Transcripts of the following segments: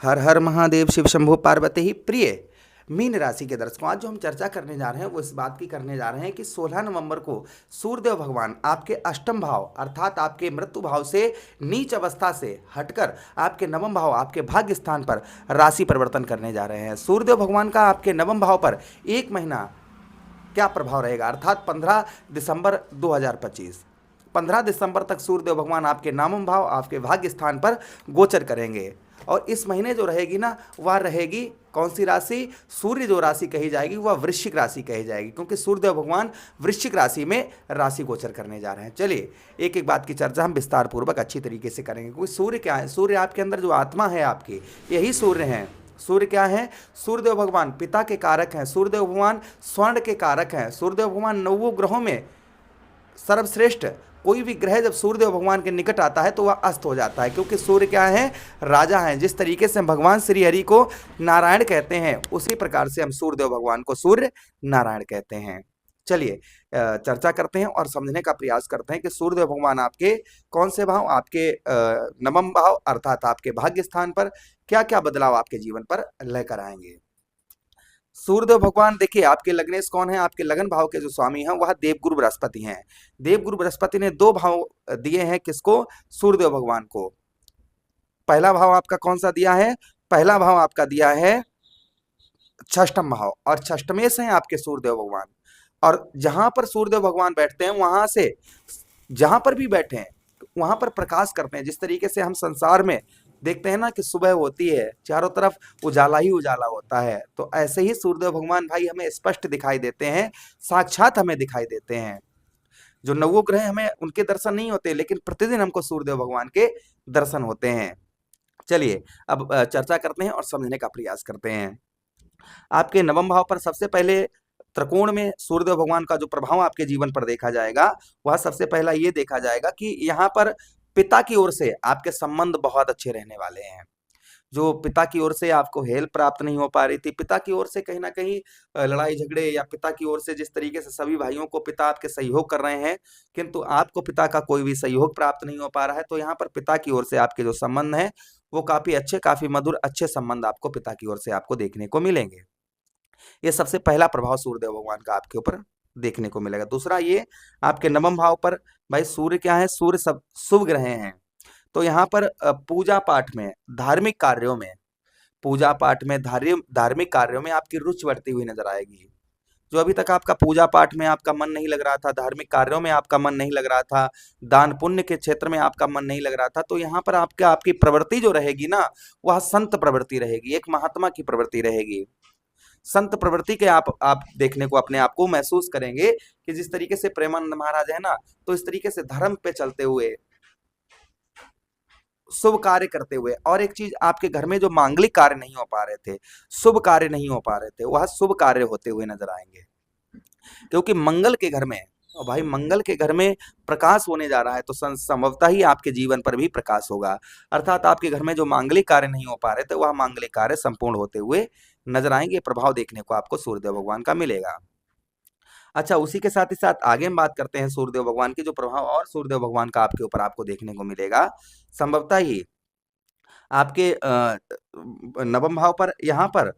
हर हर महादेव शिव शंभु पार्वती ही प्रिय मीन राशि के दर्शकों, आज जो हम चर्चा करने जा रहे हैं वो इस बात की करने जा रहे हैं कि 16 नवंबर को सूर्यदेव भगवान आपके अष्टम भाव अर्थात आपके मृत्यु भाव से नीच अवस्था से हटकर आपके नवम भाव आपके भाग्य स्थान पर राशि परिवर्तन करने जा रहे हैं। सूर्यदेव भगवान का आपके नवम भाव पर एक महीना क्या प्रभाव रहेगा अर्थात 15 दिसंबर 2025। 15 दिसंबर तक सूर्यदेव भगवान आपके नवम भाव आपके भाग्य स्थान पर गोचर करेंगे और इस महीने जो रहेगी ना वह रहेगी कौन सी राशि, सूर्य जो राशि कही जाएगी वह वृश्चिक राशि कही जाएगी, क्योंकि सूर्यदेव भगवान वृश्चिक राशि में राशि गोचर करने जा रहे हैं। चलिए एक एक बात की चर्चा हम विस्तार पूर्वक अच्छी तरीके से करेंगे, क्योंकि सूर्य क्या है, सूर्य आपके अंदर जो आत्मा है आपकी यही सूर्य है। सूर्य क्या है, सूर्यदेव भगवान पिता के कारक हैं, सूर्यदेव भगवान स्वर्ण के कारक हैं, सूर्यदेव भगवान नवों ग्रहों में सर्वश्रेष्ठ। कोई भी ग्रह जब सूर्यदेव भगवान के निकट आता है तो वह अस्त हो जाता है, क्योंकि सूर्य क्या है, राजा हैं। जिस तरीके से हम भगवान श्री हरि को नारायण कहते हैं उसी प्रकार से हम सूर्यदेव भगवान को सूर्य नारायण कहते हैं। चलिए चर्चा करते हैं और समझने का प्रयास करते हैं कि सूर्यदेव भगवान आपके कौन से भाव, आपके नवम भाव अर्थात आपके भाग्य स्थान पर क्या क्या बदलाव आपके जीवन पर लेकर आएंगे। सूर्यदेव भगवान देखिए आपके लग्नेश कौन है, आपके लगन भाव के जो स्वामी हैं वह देवगुरु बृहस्पति हैं। देवगुरु बृहस्पति ने दो भाव दिए हैं किसको, सूर्यदेव भगवान को। पहला भाव आपका कौन सा दिया है, पहला भाव आपका दिया है षष्ठम भाव और षष्ठमेश हैं आपके सूर्यदेव भगवान। और जहां पर सूर्यदेव भगवान बैठते हैं वहां से जहां पर भी बैठे हैं वहां पर प्रकाश करते हैं। जिस तरीके से हम संसार में देखते हैं ना कि सुबह होती है चारों तरफ उजाला ही उजाला होता है, तो ऐसे ही सूर्यदेव भगवान भाई हमें स्पष्ट दिखाई देते हैं, साक्षात हमें दिखाई देते हैं। जो नवों ग्रह हमें उनके दर्शन नहीं होते, लेकिन प्रतिदिन हमको सूर्यदेव भगवान के दर्शन होते हैं। चलिए अब चर्चा करते हैं और समझने का प्रयास करते हैं। आपके नवम भाव पर सबसे पहले त्रिकोण में सूर्यदेव भगवान का जो प्रभाव आपके जीवन पर देखा जाएगा वह सबसे पहला ये देखा जाएगा कि यहाँ पर पिता की ओर से आपके संबंध बहुत अच्छे रहने वाले हैं। जो पिता की ओर से आपको हेल्प प्राप्त नहीं हो पा रही थी, पिता की ओर से कहीं ना कहीं लड़ाई झगड़े, या पिता की ओर से जिस तरीके से सभी भाइयों को पिता आपके सहयोग कर रहे हैं किंतु आपको पिता का कोई भी सहयोग प्राप्त नहीं हो पा रहा है, तो यहाँ पर पिता की ओर से आपके जो संबंध है वो काफी अच्छे, काफी मधुर, अच्छे संबंध आपको पिता की ओर से आपको देखने को मिलेंगे। ये सबसे पहला प्रभाव सूर्यदेव भगवान का आपके ऊपर देखने को मिलेगा। दूसरा ये आपके नवम भाव पर भाई सूर्य क्या है, सूर्य सब शुभ ग्रह हैं, तो यहाँ पर पूजा पाठ में, धार्मिक कार्यों में, पूजा पाठ में, धार्मिक कार्यों में आपकी रुचि बढ़ती हुई नजर आएगी। जो अभी तक आपका पूजा पाठ में आपका मन नहीं लग रहा था, धार्मिक कार्यों में आपका मन नहीं लग रहा था, दान पुण्य के क्षेत्र में आपका मन नहीं लग रहा था, तो यहाँ पर आपकी प्रवृत्ति जो रहेगी ना वह संत प्रवृत्ति रहेगी, एक महात्मा की प्रवृत्ति रहेगी। संत प्रवृत्ति के आप देखने को अपने आप को महसूस करेंगे कि जिस तरीके से प्रेमानंद महाराज है ना, तो इस तरीके से धर्म पे चलते हुए, शुभ कार्य करते हुए, और एक चीज आपके घर में जो मांगलिक कार्य नहीं हो पा रहे थे, शुभ कार्य नहीं हो पा रहे थे, वह शुभ कार्य होते हुए नजर आएंगे। क्योंकि मंगल के घर में, और भाई मंगल के घर में प्रकाश होने जा रहा है, तो संभवतः ही आपके जीवन पर भी प्रकाश होगा। अर्थात आपके घर में जो मांगलिक कार्य नहीं हो पा रहे थे वह मांगलिक कार्य संपूर्ण होते हुए नजर आएंगे। प्रभाव देखने को आपको सूर्यदेव भगवान का मिलेगा। अच्छा, उसी के साथ ही साथ आगे हम बात करते हैं सूर्यदेव भगवान के जो प्रभाव और सूर्यदेव भगवान का आपके ऊपर आपको देखने को मिलेगा। संभवतः ही आपके नवम भाव पर, यहाँ पर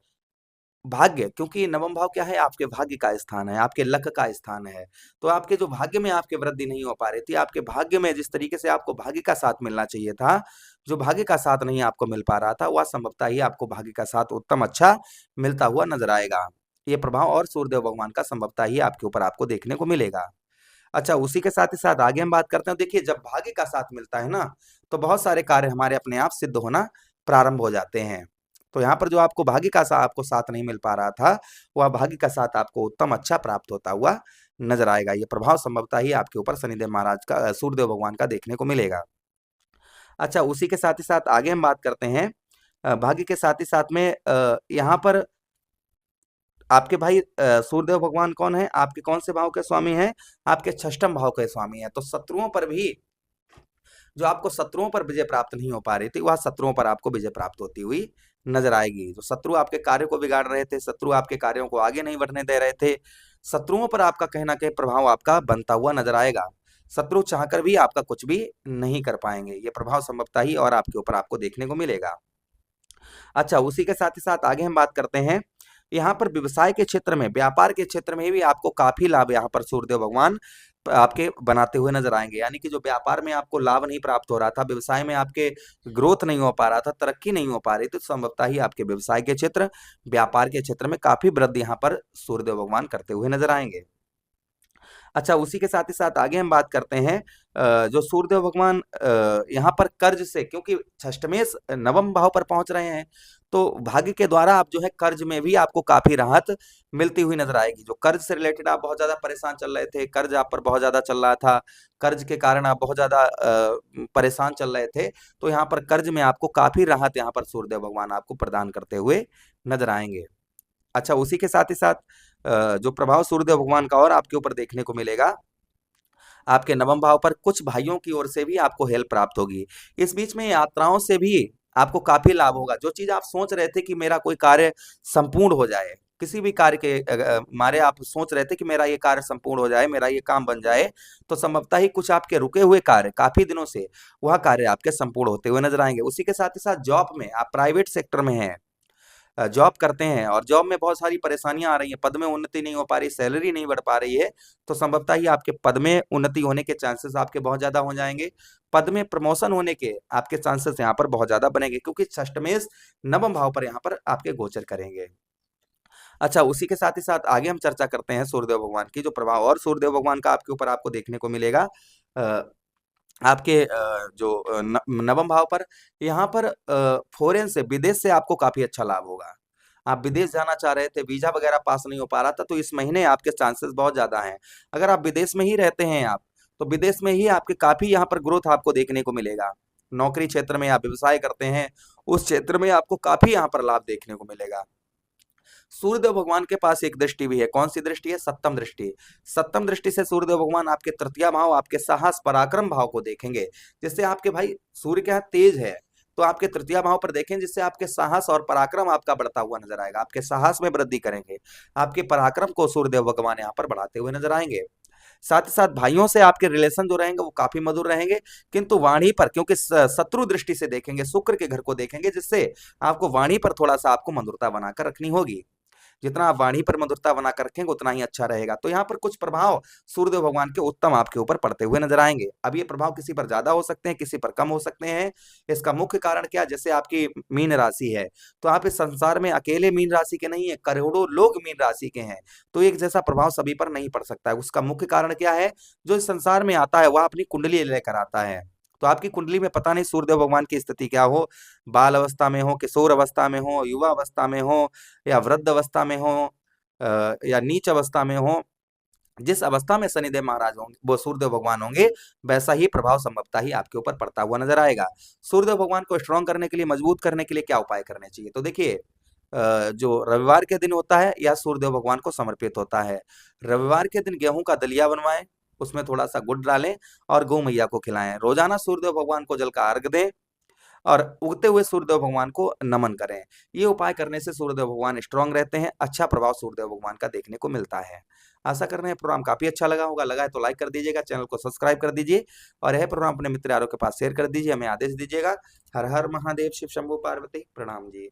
भाग्य, क्योंकि नवम भाव क्या है, आपके भाग्य का स्थान है, आपके लक का स्थान है, तो आपके जो भाग्य में आपके वृद्धि नहीं हो पा रही थी, आपके भाग्य में जिस तरीके से आपको भाग्य का साथ मिलना चाहिए था, जो भाग्य का साथ नहीं आपको मिल पा रहा था, वह संभवतः ही आपको भाग्य का साथ उत्तम अच्छा मिलता हुआ नजर आएगा। ये प्रभाव और सूर्यदेव भगवान का संभवतः ही आपके ऊपर आपको देखने को मिलेगा। अच्छा, उसी के साथ ही साथ आगे हम बात करते हैं। देखिए जब भाग्य का साथ मिलता है ना, तो बहुत सारे कार्य हमारे अपने आप सिद्ध होना प्रारंभ हो जाते हैं। तो यहाँ पर जो आपको भाग्य का साथ आपको साथ नहीं मिल पा रहा था, वह भाग्य का साथ आपको उत्तम अच्छा प्राप्त होता हुआ नजर आएगा। ये प्रभाव संभवतः ही आपके ऊपर शनिदेव महाराज का, सूर्यदेव भगवान का देखने को मिलेगा। अच्छा, उसी के साथ ही साथ आगे हम बात करते हैं भाग्य के साथ ही साथ में यहाँ पर आपके भाई सूर्यदेव भगवान कौन है, आपके कौन से भाव के स्वामी हैं, आपके षष्ठम भाव के स्वामी हैं। तो शत्रुओं पर भी, जो आपको शत्रुओं पर विजय प्राप्त नहीं हो पा रही थी, वह शत्रुओं पर आपको विजय प्राप्त होती हुई नजर आएगी। जो शत्रु आपके कार्य को बिगाड़ रहे थे, शत्रु आपके कार्यों को आगे नहीं बढ़ने दे रहे थे, शत्रुओं पर आपका कहीं ना कहीं प्रभाव आपका बनता हुआ नजर आएगा। शत्रु चाहकर भी आपका कुछ भी नहीं कर पाएंगे। ये प्रभाव संभवतः ही और आपके ऊपर आपको देखने को मिलेगा। अच्छा, उसी के साथ ही साथ आगे हम बात करते हैं, यहाँ पर व्यवसाय के क्षेत्र में, व्यापार के क्षेत्र में भी आपको काफी लाभ यहाँ पर सूर्यदेव भगवान आपके बनाते हुए नजर आएंगे। यानी कि जो व्यापार में आपको लाभ नहीं प्राप्त हो रहा था, व्यवसाय में आपके ग्रोथ नहीं हो पा रहा था, तरक्की नहीं हो पा रही, तो संभवतः ही आपके व्यवसाय के क्षेत्र, व्यापार के क्षेत्र में काफी वृद्धि यहाँ पर सूर्यदेव भगवान करते हुए नजर आएंगे। अच्छा, उसी के साथ ही साथ आगे हम बात करते हैं, जो सूर्यदेव भगवान यहाँ पर कर्ज से, क्योंकि षष्टमेश नवम भाव पर पहुंच रहे हैं, तो भाग्य के द्वारा आप जो है कर्ज में भी आपको काफी राहत मिलती हुई नजर आएगी। जो कर्ज से रिलेटेड आप बहुत ज्यादा परेशान चल रहे थे, कर्ज आप पर बहुत ज्यादा चल रहा था, कर्ज के कारण आप बहुत ज्यादा परेशान चल रहे थे, तो यहाँ पर कर्ज में आपको काफी राहत यहाँ पर सूर्यदेव भगवान आपको प्रदान करते हुए नजर आएंगे। अच्छा, उसी के साथ ही साथ जो प्रभाव सूर्यदेव भगवान का और आपके ऊपर देखने को मिलेगा, आपके नवम भाव पर कुछ भाइयों की ओर से भी आपको हेल्प प्राप्त होगी। इस बीच में यात्राओं से भी आपको काफी लाभ होगा। जो चीज आप सोच रहे थे कि मेरा कोई कार्य संपूर्ण हो जाए, किसी भी कार्य के मारे आप सोच रहे थे कि मेरा ये कार्य संपूर्ण हो जाए, मेरा ये काम बन जाए, तो संभवतः ही कुछ आपके रुके हुए कार्य काफी दिनों से, वह कार्य आपके संपूर्ण होते हुए नजर आएंगे। उसी के साथ ही साथ जॉब में, आप प्राइवेट सेक्टर में हैं, जॉब करते हैं और जॉब में बहुत सारी परेशानियां आ रही हैं, पद में उन्नति नहीं हो पा रही, सैलरी नहीं बढ़ पा रही है, तो संभवतः ही आपके पद में उन्नति होने के चांसेस आपके बहुत ज्यादा हो जाएंगे। पद में प्रमोशन होने के आपके चांसेस यहाँ पर बहुत ज्यादा बनेंगे, क्योंकि षष्टमेश नवम भाव पर यहाँ पर आपके गोचर करेंगे। अच्छा, उसी के साथ ही साथ आगे हम चर्चा करते हैं सूर्यदेव भगवान की जो प्रभाव और सूर्यदेव भगवान का आपके ऊपर आपको देखने को मिलेगा। अ, आपके जो नवम भाव पर, यहाँ पर फॉरेन से, विदेश से आपको काफी अच्छा लाभ होगा। आप विदेश जाना चाह रहे थे, वीजा वगैरह पास नहीं हो पा रहा था, तो इस महीने आपके चांसेस बहुत ज्यादा हैं। अगर आप विदेश में ही रहते हैं आप, तो विदेश में ही आपके काफी यहाँ पर ग्रोथ आपको देखने को मिलेगा। नौकरी क्षेत्र में आप व्यवसाय करते हैं, उस क्षेत्र में आपको काफी यहाँ पर लाभ देखने को मिलेगा। सूर्यदेव भगवान के पास एक दृष्टि भी है। कौन सी दृष्टि है? सप्तम दृष्टि। सप्तम दृष्टि से सूर्यदेव भगवान आपके तृतीय भाव, आपके साहस पराक्रम भाव को देखेंगे, जिससे आपके भाई सूर्य क्या है? तेज है, तो आपके तृतीय भाव पर देखें, जिससे आपके साहस और पराक्रम आपका बढ़ता हुआ नजर आएगा। आपके साहस में वृद्धि करेंगे, आपके पराक्रम को सूर्यदेव भगवान यहाँ पर बढ़ाते हुए नजर आएंगे। साथ ही साथ भाइयों से आपके रिलेशन जो रहेंगे वो काफी मधुर रहेंगे, किंतु वाणी पर, क्योंकि शत्रु दृष्टि से देखेंगे, शुक्र के घर को देखेंगे, जिससे आपको वाणी पर थोड़ा सा आपको मधुरता बनाकर रखनी होगी। जितना आप वाणी पर मधुरता बनाकर रखेंगे उतना ही अच्छा रहेगा। तो यहाँ पर कुछ प्रभाव सूर्यदेव भगवान के उत्तम आपके ऊपर पड़ते हुए नजर आएंगे। अब ये प्रभाव किसी पर ज्यादा हो सकते हैं, किसी पर कम हो सकते हैं। इसका मुख्य कारण क्या? जैसे आपकी मीन राशि है, तो आप इस संसार में अकेले मीन राशि के नहीं है, करोड़ों लोग मीन राशि के हैं, तो एक जैसा प्रभाव सभी पर नहीं पड़ सकता है। उसका मुख्य कारण क्या है? जो इस संसार में आता है वह अपनी कुंडली लेकर आता है। तो आपकी कुंडली में पता नहीं सूर्यदेव भगवान की स्थिति क्या हो, बाल अवस्था में हो, किशोर अवस्था में हो, युवा अवस्था में हो, या वृद्ध अवस्था में हो, या नीच अवस्था में हो, जिस अवस्था में शनिदेव महाराज होंगे, वो सूर्यदेव भगवान होंगे, वैसा ही प्रभाव संभवतः ही आपके ऊपर पड़ता हुआ नजर आएगा। सूर्यदेव भगवान को स्ट्रांग करने के लिए, मजबूत करने के लिए क्या उपाय करने चाहिए? तो देखिए, जो रविवार के दिन होता है यह सूर्यदेव भगवान को समर्पित होता है। रविवार के दिन गेहूं का दलिया बनवाएं, उसमें थोड़ा सा गुड़ डालें और गौ मैया को खिलाएं। रोजाना सूर्यदेव भगवान को जल का अर्घ दें और उगते हुए सूर्यदेव भगवान को नमन करें। ये उपाय करने से सूर्यदेव भगवान स्ट्रांग रहते हैं, अच्छा प्रभाव सूर्यदेव भगवान का देखने को मिलता है। आशा कर रहे हैं प्रोग्राम काफी अच्छा लगा होगा। लगा है तो लाइक कर दीजिएगा, चैनल को सब्सक्राइब कर दीजिए और यह प्रोग्राम अपने मित्र यारों के पास शेयर कर दीजिए, हमें आदेश दीजिएगा। हर हर महादेव, शिव शंभू पार्वती, प्रणाम जी।